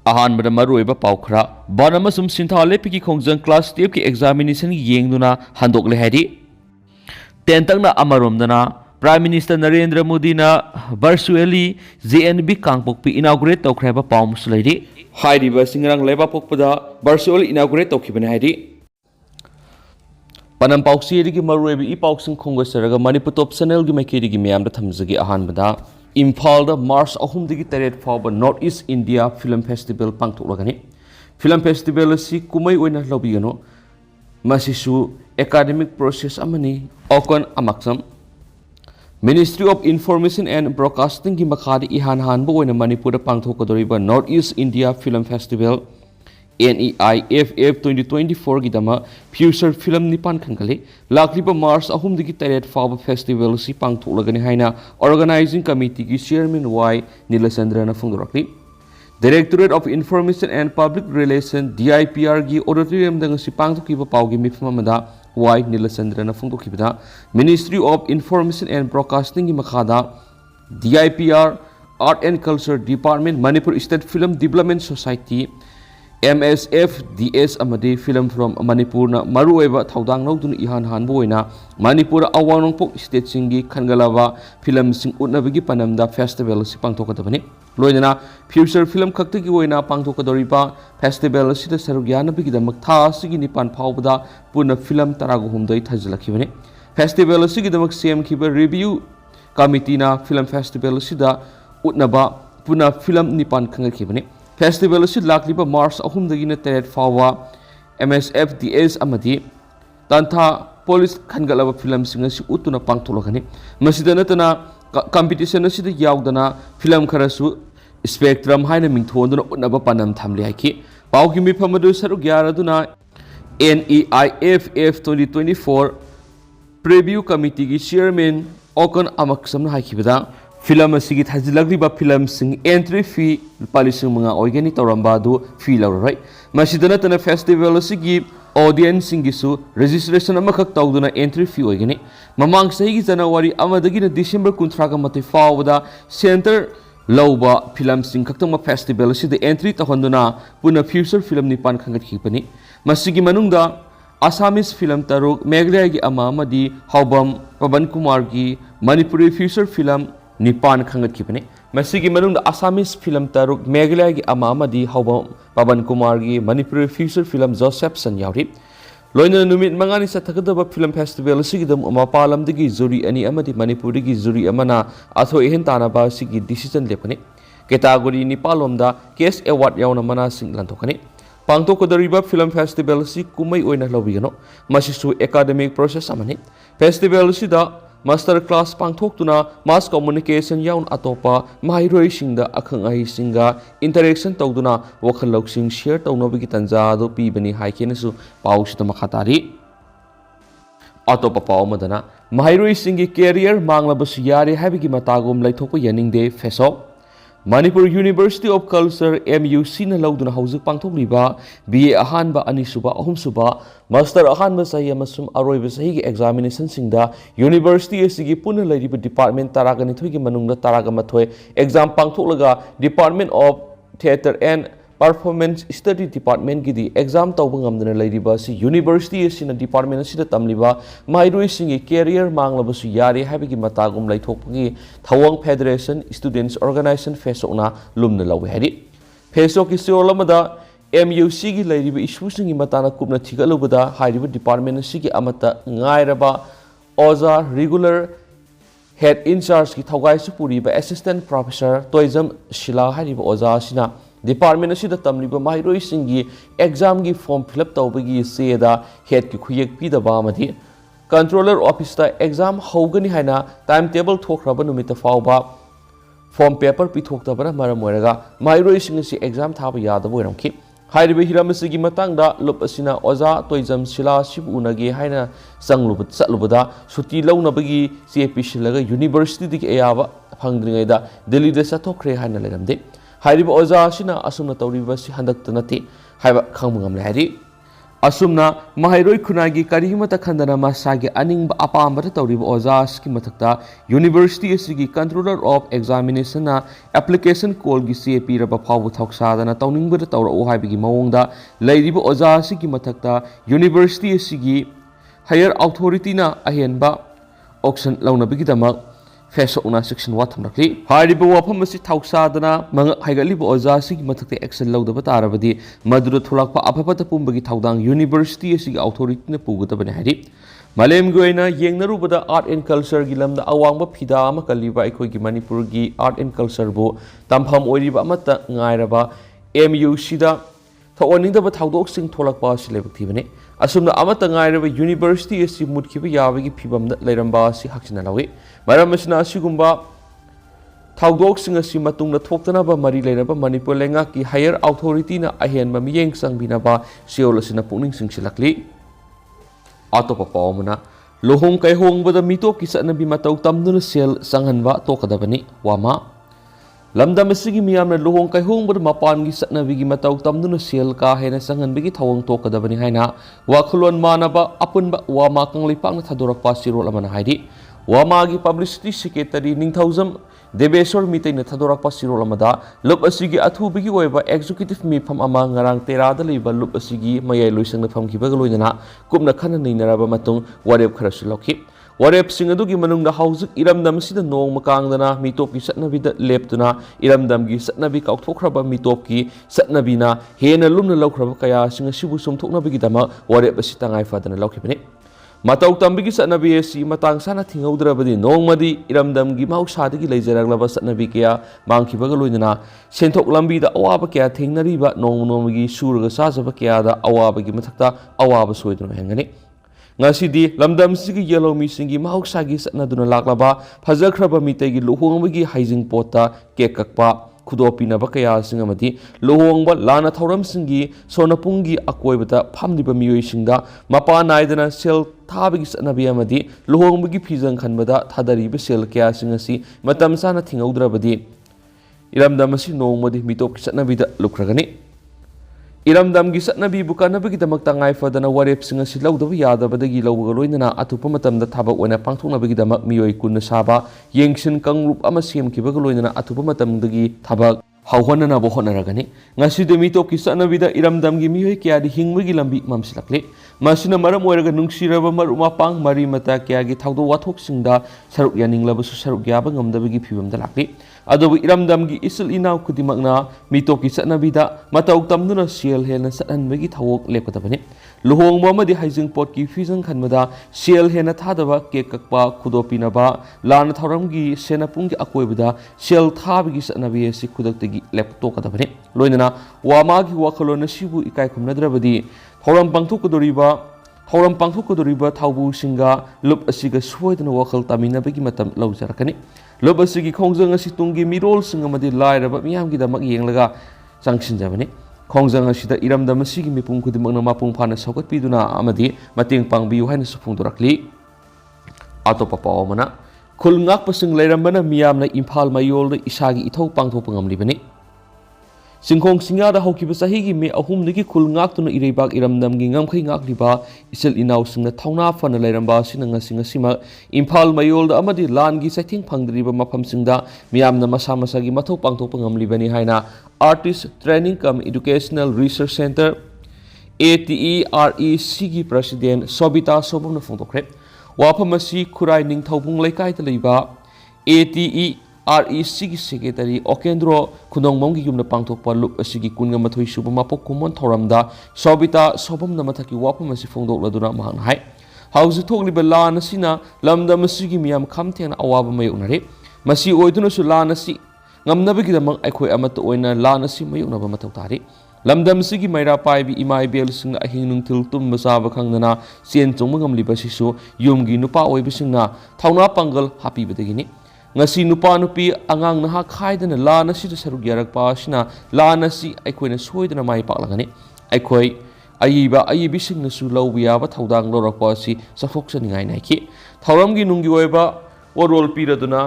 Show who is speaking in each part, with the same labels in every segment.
Speaker 1: अहानबदा मरुइबा पाउखरा बनमसुम सिंथा लेपिकी खोंजंग class 10 की examination येंगदुना हंदोकले हाइदि तेंतंगना अमरोमदना प्राइम मिनिस्टर नरेंद्र मोदी ना वर्चुअली जेएनबी कांगपोकपी इनॉग्रेट तौखरेबा पाउमस लैदि हाइदिबा सिंगरंग लेबा पोकपदा वर्चुअल इनॉग्रेट तौखिबने हाइदि पनम पाउसीदिगी मरुइबी इ पाउसिंग खोंगसरगा मणिपुर टॉप चैनल की मैकेदिगी मयामदा थमजगी अहानबदा इम्फाल मार्च 3 फाउब North East India film festival पांगथोकलगनी फिल्म फेस्टिवल असी कुमई ओइना लौबिगनो मसिसु एकेडमिक प्रोसेस अमनी ओकन अमक्सम ministry of information and broadcasting की मखादी इहान हानबो ओइना मणिपुर पांगथोकदोरिबा North East India film festival NEIFF 2024 की दमा फ्यूचर फिल्म निपान खंगले लाखलिबा मार्च 3 फाउब फेस्टिवल सी पांगथोकलगनी हाइना ऑर्गेनाइजिंग कमिटी की चेयरमैन वाई नीलचंद्रन फुंगरकली directorate of information and public relation DIPR की ऑडिटोरियम दंगसी पांगथोकिबा पाउगी मिफमदा वाई नीलचंद्रन फुंगथोकिबदा ministry of information and broadcasting की मखादा DIPR art and culture department Manipur state film development society MSFDS अमदी फिल्म फ्रॉम मणिपुर ना मरुएबा थौदांग लौदुन इहान हानबो ओइना मणिपुर अवांगनोंपोक स्टेट सिंगी खनगलाबा फिल्म सिंग उनबगी पनमदा फेस्टिवल सि पांगथोकदबनी लोइना फ्यूचर फिल्म खक्तगी ओइना पांगथोकदोरिबा फेस्टिवल सिदा सरुग यानबगी दमक था सिगी निपान फावबदा पुना फिल्म तरागुहुमदई थजलखिबनी फेस्टिवल सिगी दमक सेम खिबा रिव्यू कमिटीना फिल्म फेस्टिवल सिदा उनबा पुना फिल्म निपान खंगखिबनी फेस्टिवल असी लाखलिबा मार्च 3 फाउबा MSFDS अमदी तंथा पुलिस खनगलबा फिल्म सिंग असी उतुना पांगथोलगनी मसिदा नतना कंपटीशन असिदा यावदना फिल्म खरसु स्पेक्ट्रम हाइना मिंथोंदुना उनबा पनम थमले हाइकी पाउकी मिफमदु सरुग यारदुना NEIFF 2024 प्रीव्यू कमिटी की चेयरमैन ओकन अमक्सम हाइकिबदा फिल्म असिगी थाजिलगलिबा फिल्म सिंग एंट्री फी पालिसिंग मंगा ओइगेनी तौरंबादु फी लौरय मसिदना तना फेस्टिवल असिगी ऑडियंस सिंगिसु रजिस्ट्रेशन अमखक तौदुना एंट्री फी ओइगेनी ममांग सहीगी जनवरी अमदगिना डिसेंबर 19 फावदा सेंटर लौबा फिल्म सिंग खक्तम फेस्टिवल असिदा एंट्री तहंदुना पुना फ्यूचर फिल्म निपान खंगतखिपनी मसिगी मनुंगदा आसामीज फिल्म तरुक मेघालय की अमामदी हौबम पवन कुमार की मणिपुरी फ्यूचर फिल्म निपान खंगतखिपनी मसिगी मनुंग आसामीज फिल्म तरुक मेघालय की अमामदी हौबम पवन कुमार की मणिपुरी फ्यूचर फिल्म जोसेफसन यावरी लोइना नुमित मंगानी चथगदब फिल्म फेस्टिवल सिगिदम मपालमदगी जुरी अनि अमदी मणिपुरी की जुरी अमना अथो एहन तानाबा सिगी डिसीजन लेपनी कैटेगरी निपालोमदा केस अवार्ड यावना मना सिंग लंथोकनी पांगथोकदरिबा फिल्म फेस्टिवल सि कुमई ओइना लौबिगनो मसिसु एकेडमिक प्रोसेस अमनी फेस्टिवल सिदा मास्टर क्लास पांगथोक्तुना मास कम्युनिकेशन याउन अतोपा माहिरोई सिंगदा अखंग अहि सिंगा इंटरेक्शन तौदुना वखल लौसिंग शेयर तौनबगी तंजादो पीबनी हाइकेनसु पाउसिदा मखातारी अतोपा पाउमदना माहिरोई सिंगी कैरियर मांगलबसु यारे हाबिगी मतागोम लैथोको यनिंगदे फेसो Manipur university of culture MUC न लौदुना हौजुक पांगथोकलिबा BA अहानबा अनिसुबा अहुमसुबा मास्टर अहानबा सही अमसुम अरोइबा सही की एग्जामिनेशन सिंगदा यूनिवर्सिटी असिगी पुन लैरिबा डिपार्टमेंट तरागनिथोय की मनुंगदा तरागमथोय एग्जाम पांगथोकलगा department of theatre and performance study department की एग्जाम तौबंगमदना लैरिबा असि यूनिवर्सिटी असिना डिपार्टमेंट असिदा तमलिबा माइरोई सिंगी कैरियर मांगलबसु यारे हाबिगी मतागुम लैथोकपगी थवंग फेडरेशन स्टूडेंट्स ऑर्गेनाइजेशन फेसोकना लुमना लौवे हारि फेसोक की सिओलमदा MUC की लैरिबा इशू सिंगी मताना कुपना थिगलुबदा हारिबा डिपार्टमेंट असिगी अमता ngairaba ओजा रेगुलर हेड इंचार्ज की थौगाइसु पुरीबा असिस्टेंट प्रोफेसर तोइजम शिला हारिबा ओजा असिना डिपार्टमेंट असिदा तमलिबा माहिरोई सिंगी एग्जाम की फॉर्म फिलअप तौबगी सेदा हेड की खुयेक पीदबा अमदी कंट्रोलर ऑफिस ता एग्जाम हौगनी हाइना टाइम टेबल थोखरबा नुमित फावबा फॉर्म पेपर पिथोक्तबना मरम ओइरगा माहिरोई सिंगी एग्जाम थाबा यादबो ओइरमखि हाइरिबा हिराम असिगी मतंगदा लुप असिना ओजा तोइजम शिला सिबु उनगे हाइना संगलुब चलुबदा सुटी लौनबगी चे पिसिलगा यूनिवर्सिटी दिग एयाबा फंगद्रिङैदा दिल्लीदा चथोखरे हाइना लेरमदे हाइरिबा ओजा असिना असुमना तौरिबा सि हंदक्त नते हाइबा खंगमंगमले हाइरि असुमना महाइरोई खुनागी करीमता खंदना मसागी अनिंग अपामबता तौरिब ओजास की मथक्ता यूनिवर्सिटी असिगी controller of examination application call की चे पीरब फाव थौसादना तौनिंगबदा तौरओ हाइबगी मओंगदा लैरिब ओजासी की मथक्ता यूनिवर्सिटी असिगी हायर अथॉरिटी अहेनबा ऑक्शन लौनबगीदमक फेसोना सेक्शन वाथम रखली हारिब वाफम असी थौसादना मंग हाइगलिब ओजासी की मथक्ते एक्शन लौदब तारबदी मदुर थोलाकपा अफपत पुंबगी थौदांग यूनिवर्सिटी असिगी अथॉरिटी न पुगदबने हारि मालेम गोयना येंगनरुबदा आर्ट एंड कल्चर की लमदा अवांग फिदा अमा कलिबा अखोगी मणिपुर की आर्ट एंड कल्चर बो तमफम ओइरिबा अमता ngairaba MU सिदा थोनिंदब थौदोकसिंग थोलकपा असि लेबक्थिबने असुमना अमता ngairaba यूनिवर्सिटी असि मुदखिबा याबगी फिबमदा लेरंबा असि हक्सिना लवे मरम असना असिगुंबा थौदोकसिंग असि मतुंगना थोक्तनाबा मरि लेरबा मणिपुर लेंगा की हायर अथॉरिटी ना अहेनबा मियेंग संगबिनाबा सियोल असना पुनिंग सिंगसिलकली अतोप पावमना लोहोंग कैहोंगबदा मितो की सनबी मतौ तमनुना सेल संगहनबा तोकदबनी वामा लमदम असिगी मियामना लोहोंग कैहोंगबदा मपानगी सनबीगी मतौ तमनुना सेल का हेना संगहनबगी थवंग तोकदबनी हाइना वाखुलोन मानबा अपुनबा वामा कंगलिपांगना थदोरकपा सिरोल अमना हाइदि वामागी पब्लिसिटी सेक्रेटरी निंगथौजम देवेश्वर मितैना थदोरकपा सिरोल अमदा लुप असिगी अथुबगी ओइबा एग्जीक्यूटिव मिफम अमा ngarang तेरादा लेबा लुप असिगी मयाय लोइसंगना फमखिबगा लोइना कुमना खना नैनरबा मतुंग वारेप खरसु लौखि वारेप सिंग अदुगी मनुंगदा हौजिक इरमदम सिदा नोंग मकांगदना मितोपकी सतनबीदा लेपतुना इरमदमगी सतनबी काउथोखरबा मितोपकी सतनबीना हेना लुमना लौखरबा कया सिंग सिबु सुमथोकनबगीदमा वारेप असि तंगाई फदना लौखिबने मतौ तंबगी सतनबी असि मतंग साना थिंगौद्रबदी नोंगमदी इरमदमगी महौसादगी लेजरगलबा सतनबी कया मांखिबगा लोइना सेंथोक लंबीदा अवाबा कया थेंगनरीबा नोंगनोंगगी सूरगा साजबा कयादा अवाबगी मथक्ता अवाबा सोइदुना हेंगनी ngasi lamdam sigi yellow mi singi mahauksagi satnaduna laklaba fhajakraba mitegi luhongbagi haijing pota ke kakpa khudopinaba kaya singamati luhongba lana thauram singi sonapungi akoibata phamliba miyoi singda mapa naidana sel thabagi satnabi amadi luhongbagi phijang khanbada thadariba sel kaya singasi matam sana thingaudrabadi iramdam asi nongmadi mitop satnabida lukragani इरमदम की सतनबी बुकानबगीदमक तंगाई फदना वारेपसिंग असि लौदब यादबदगी लौबगा लोइनना अतुप मतमदा थाबक ओइना पांथोकनबगीदमक मियोइ कुन साबा येंगसिन कंगरुप अमा सेमखिबगा लोइनना अतुप मतमदगी थाबक हाउहननाबो होनरगनी ngasido mitopki satnabida iramdamgi miyoi kayadi hingmagi lambi mamsilakle masina maram oiraga nungsiraba maruma pang mari mata kayagi thaudo wathoksingda saruk yaninglabasu saruk yaba ngamdabagi phibamda lakle adobu iramdamgi isil inaw kudimakna mitopki satnabida matau tamduna sial hena sathanbagi thawok lepkadabani luhongma amadi haijing potki fijang khanmada sial hena thadaba ke kakpa khudopinaba lana thauramgi senapunggi akoibada sial thabagi satnabi asi khudaktagi laptop kadabani loinana wamagi wakalona sibu ikai khumnadrabadi horam pangthokadoriba thaubu singa lup asiga soidana wakal taminabagi matam laujarakani lup asigi khongjang asi tungi mirol singa madi lairaba miyamgi damak yenglaga changsinjabani khongjang asida iramdam asigi mipung khudimangna mapung phana saugatpiduna amadi mateng pangbiu haina sufungdorakli atopa pawamana khul ngakpasing leirambana miyamna imphal mayolda isagi ithau pangthokpa ngamlibani Singkhong singada haukiba sahigi me ahumdagi khul ngaktuna ireibak iramdamgi ngamkhai ngakliba isil inaw singna thauna fana leiramba sinanga singasima imphal mayolda amadi langi saithing phangdriba mafam singda miyamna masa masagi mathau pangthokpa ngamlibani haina Artist Training cum Educational Research Center ATEREC gi President Sobita Sobomna phongdokre wapamasi khurai ningthaubung laikai ta leiba ATEREC gi Secretary Okendro Khunongmong gi yumna pangthokpa lup asigi kunga mathoi suba mapok kumon thoramda Sobita Sobomna mathaki wapamasi phongdokladuna mahang hai hausi thokliba lan asina lamdam asigi miyam khamthena awaba mayoknare masi oiduna su lan asi ngamnabagidamang aikhoi amata oina lan asi mayoknaba mathau tari lamdam sigi maira paibi imai bel singna ahing nungthil tum masaba khangdana chen chongma ngamliba sisu yumgi nupa oibisingna thauna pangal happy badagini ngasi nupa nupi angang naha khaidana lan asi da saruk yarakpa asina lan asi aikhoina soidana mai paklagani aikhoi ayibi singna su lawbiya ba thaudang lorakpa asi safok saningai naiki thauramgi nunggi oiba orol piraduna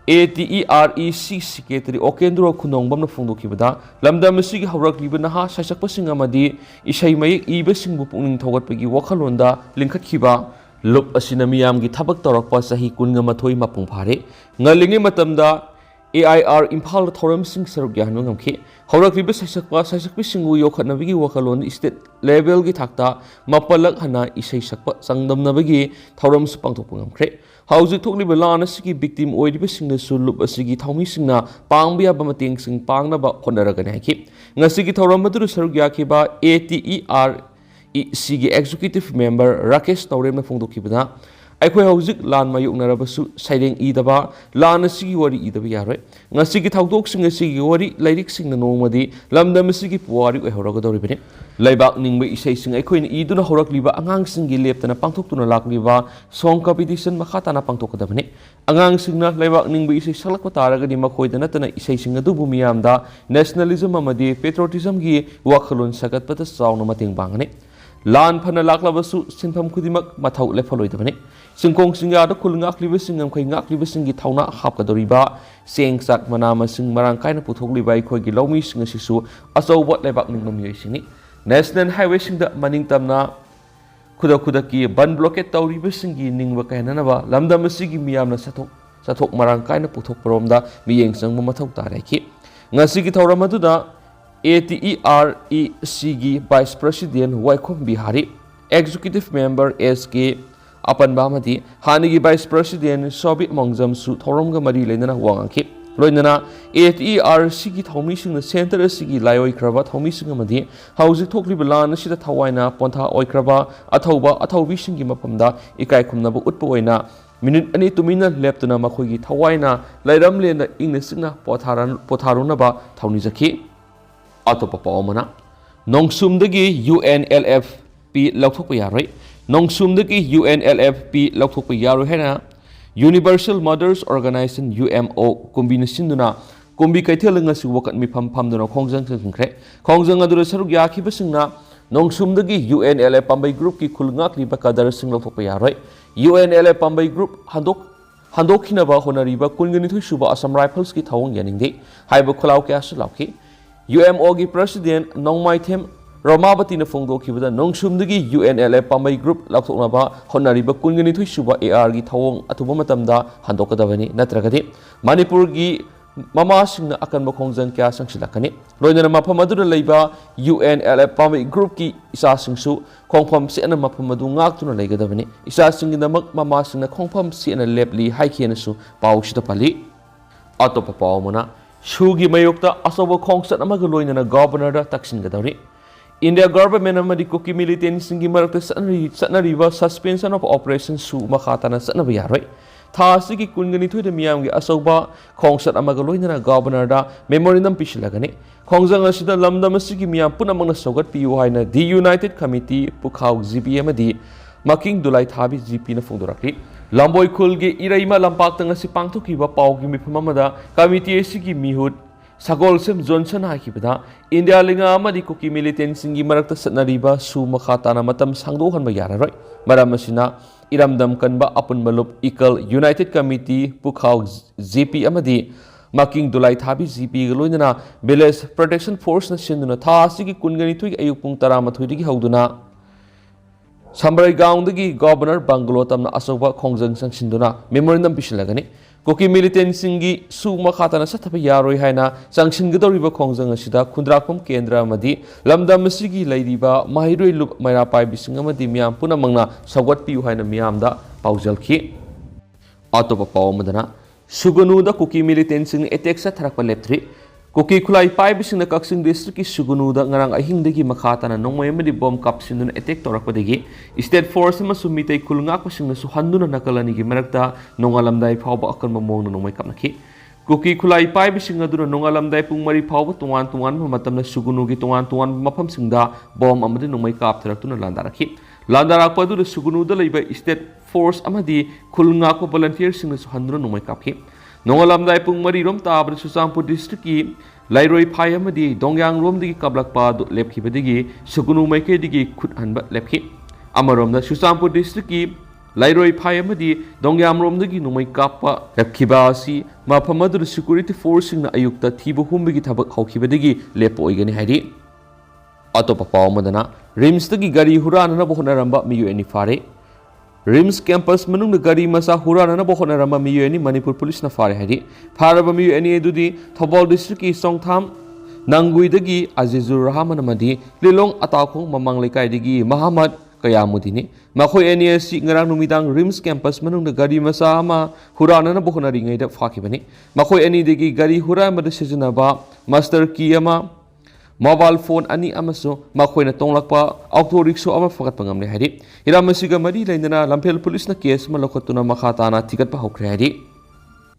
Speaker 1: ATEREC Secretary Okendro Khunongbamna Phongdokibada lamdam asigi hawrakliba naha sasakpasing amadi isai mayek ibasingbu pungning thogatpagi wakhalonda lingkhatkiba lup asina miyamgi thabak tawrakpa sahi kunga mathoi mapung phare ngalingi matamda AIR Imphal Thoramsing Sarugyan ngamkhe hawrakliba sasakpisingu yokhatnabigi wakhalon state level gi thakta mapalak hana isai sakpa sangdamnabagi thoram pangthokpa ngamkhe Hauzik thokliba lan asigi victim oidibasingna sulup asigi thaumisingna pangbiya bamateng sing pangnaba khonaragani haiki ngasigi thoram madu sarugyakiba ATEREC gi executive member Rakesh Tauremna phongdokibada Aikhoi hauzik lan mayoknarabasu saireng idaba lan asigi wari idaba yaroi ngasigi thawdoksing asigi wari lairiksingna nongmadi lamdam asigi puwari oihoragadoribane laibak ningba isaising aikoina iduna horakliba angangsinggi leptana pangthoktuna lakliba song competition makhatana pangthokadabane angangsingna laibak ningba isai salakpa taragadi makhoida natana isaising adubu miyamda nationalism amadi patriotism gi wakhalon sagatpata chawna mateng bangane lan phana laklabasu sinpham khudimak mathau lefaloidabane singkong singa da khulngakliba singam khoi ngakliba singi thauna hapkadoriba sengsat manama sing marang kaina puthokliba khoi gi lomi singa sisu achouba lebak ningma miyoi singni national highway singda maning tamna khuda ki ban blockade tawriba singi ningba kainanaba lamdam asigi miyamna sathok marang kaina puthok paromda miyeng sangma mathau tareki ngasigi thawram aduda ATEREC gi Vice President Waikhom Bihari Executive Member SK Apanba amadi hanigi Vice President Sobit Mongjam su thoramga mari leinana wangangki loinana ATEREC gi thaumisingna center asigi laioi kraba thaumising amadi hauzik thokliba lan asida thawaina pontha oikraba athaubi singi mapamda ikai khumnaba utpa oina minute ani tumina leptuna makhoigi thawaina lairamlena ingna singna potharunaba thauni jakhi Atopa paomana nongsumdagi UNLFP lauthokpa yaroi nongsumdagi UNLFP lauthokpa yaroi hena Universal Mothers Organization UMO combination duna kombi kaithelanga si wakat mi pham duna khongjang singkhre khongjang adura saruk yakhiba singna nongsumdagi UNLF pambai group ki khulngak liba kadar sing lauthokpa yaroi UNLF pambai group handokhinaba honariba kulngani thui suba Assam Rifles ki thawang yaningde haiba khulaw kya sulawki UMO gi President Nongmaithem Ramavati na phongdokibada nongsumdagi UNLF pambai group lathoknaba honariba kulngani thui suba AR gi thawong atuba matamda handokadabani natragadi Manipur gi mama singna akanba khongjang kya sangsilakani loinana mafam aduna leiba UNLF pambai group ki isa singsu khongpham sena mafam adu ngaktuna leigadabani isa singi namak mama singna khongpham sena lepli haikhenasu pawsida pali atopa pawmona Sugi mayokta asoba khongchat amaga loinana governor da taksingadori India government amadi Kuki militant singi marakta satnariba suspension of operation su makhatana satnaba yaroi tha asigi kungani thoida miyamgi asoba khongchat amaga loinana governor da memorandum pisilagani khongjang asida lamdam asigi miyam punamangna sogat piu haina the United Committee Pukhau GP amadi Making Dulai Thabi GP na phongdorakli Lamboi khulgi iraima lampak tanga si pangthokiba pawgi mifamamada committee asigi mihut Sagol Sem Johnson hakibada India linga amadi Kuki militant singi marakta satnariba su makhatana matam sangdohanba yararoi maram asina iramdam kanba apun malup ikal United Committee Pukhau GP amadi Making Dulai Thabi GP loinana Village Protection Force na sinduna tha asigi kungani thui ayuk pung 12 digi hauduna Sambrai Gaungdagi Governor Bangalo tamna asoba khongjang sangsinduna memorandum pisilagani Kuki militant singi su makhatana sathapa yaroi haina sangsinggadoriba khongjang asida khundrakpam kendra amadi lamdam asigi leiriba mahiroi lup maira pai bising amadi miyam punamangna sagat piu haina miyamda paujalki atopa pawmadana sugunuda Kuki militant sing attack chatharakpa lepthri Kuki khulai pai bising na kaksing district ki sugunuda ngarang ahingdagi makhatana nongmay amadi bomb kapsinduna attack torakpadagi state force ma sumitay khulngak pasing na suhanduna nakalani gi marakta nongalamdai phawba akanma mongna nongmay kapnaki Kuki khulai pai bising aduna nongalamdai pungmari phawba tungan matamna sugunu gi tungan mafam singda bomb amadi nongmay kaptharaktuna landarakhi landarakpa adu sugunuda leiba state force amadi khulngak volunteer sing na suhanduna nongmay kaphi Nongalamdai pung mari rom tabra Susampur district ki lairoi phai amadi dongyang rom digi kablakpa lepkhibadigi sugunu maike digi khut hanba lephi amarom da Susampur district ki ꯂꯩꯔꯣꯏ ꯐꯥꯏ ꯑꯃꯗꯤ ꯗꯣꯡꯌꯥꯝꯔꯣꯝꯗꯒꯤ ꯅꯣꯡꯃꯩ ꯀꯥꯞꯄ ꯔꯛꯈꯤꯕ ꯑꯁꯤ ꯃꯐꯝ ꯑꯗꯨꯗ security ꯐꯣꯔꯁꯁꯤꯡꯅ ꯑꯌꯨꯛꯇ ꯊꯤꯕ ꯍꯨꯝꯕꯒꯤ ꯊꯕꯛ ꯍꯧꯈꯤꯕꯗꯒꯤ ꯂꯦꯞꯄ ꯑꯣꯏꯒꯅꯤ ꯍꯥꯏꯔꯤ ꯑꯇꯣꯞꯄ ꯄꯥꯎ ꯑꯃꯗꯅ ꯔꯤꯝꯁꯇꯒꯤ ꯒꯥꯔꯤ ꯍꯨꯔꯥꯟꯅꯅꯕ ꯍꯣꯠꯅꯔꯝꯕ ꯃꯤꯑꯣꯏ ꯑꯅꯤ ꯐꯥꯔꯦ ꯔꯤꯝꯁ ꯀꯦꯝꯄꯁ ꯃꯅꯨꯡꯗ ꯒꯥꯔꯤ ꯃꯆꯥ ꯍꯨꯔꯥꯟꯅꯅꯕ ꯍꯣꯠꯅꯔꯝꯕ ꯃꯤꯑꯣꯏ ꯑꯅꯤ ꯃꯅꯤꯄꯨꯔ ꯄꯨꯂꯤꯁꯅ ꯐꯥꯔꯦ ꯍꯥꯏꯔꯤ ꯐꯥꯔꯕ ꯃꯤꯑꯣꯏ ꯑꯅꯤ ꯑꯗꯨꯗꯤ ꯊꯧꯕꯥꯜ ꯗꯤꯁꯇ꯭ꯔꯤꯛꯀꯤ ꯆꯣꯡꯊꯥꯝ ꯅꯪꯒꯨꯏꯗꯒꯤ ꯑꯖꯤꯖꯨꯔ ꯔꯍꯃꯟ ꯑꯃꯗꯤ ꯂꯤꯂꯣꯡ ꯑꯇꯥꯈꯣꯡ ꯃꯃꯥꯡ ꯂꯩꯀꯥꯏꯗꯒꯤ ꯃꯍꯃꯗ ꯀꯌꯥꯃꯨꯗꯤꯅꯤ ꯃꯈꯣꯏ ꯑꯅꯤ ꯑꯁꯤ ꯉꯔꯥꯡ ꯅꯨꯃꯤꯗꯥꯡ ꯔꯤꯝꯁ ꯀꯦꯝꯄꯁ ꯃꯅꯨꯡꯗ ꯒꯥꯔꯤ ꯃꯆꯥ ꯑꯃ ꯍꯨꯔꯥꯟꯅꯅꯕ ꯍꯣꯠꯅꯔꯤꯉꯩꯗ ꯐꯥꯈꯤꯕꯅꯤ ꯃꯈꯣꯏ ꯑꯅꯤꯗꯒꯤ ꯒꯥꯔꯤ ꯍꯨꯔꯥꯟꯕꯗ ꯁꯤꯖꯤꯟꯅꯕ ꯃꯥꯁꯇꯔ ꯀꯤ ꯑꯃ ꯃꯣꯕꯥꯏꯜ ꯐꯣꯟ ꯑꯅꯤ ꯑꯃꯁꯨꯡ ꯃꯈꯣꯏꯅ ꯇꯣꯡꯂꯛꯄ ꯑꯣꯇꯣ ꯔꯤꯛꯁꯣ ꯑꯃ ꯐꯒꯠꯄ ꯉꯝꯂꯦ ꯍꯥꯏꯔꯤ ꯍꯤꯔꯝ ꯑꯁꯤꯒ ꯃꯔꯤ ꯂꯩꯅꯅ ꯂꯝꯐꯦꯜ ꯄꯨꯂꯤꯁꯅ ꯀꯦꯁ ꯑꯃ ꯂꯧꯈꯠꯇꯨꯅ ꯃꯈꯥ ꯇꯥꯅ ꯊꯤꯒꯠꯄ ꯍꯧꯈ꯭ꯔꯦ ꯍꯥꯏꯔꯤ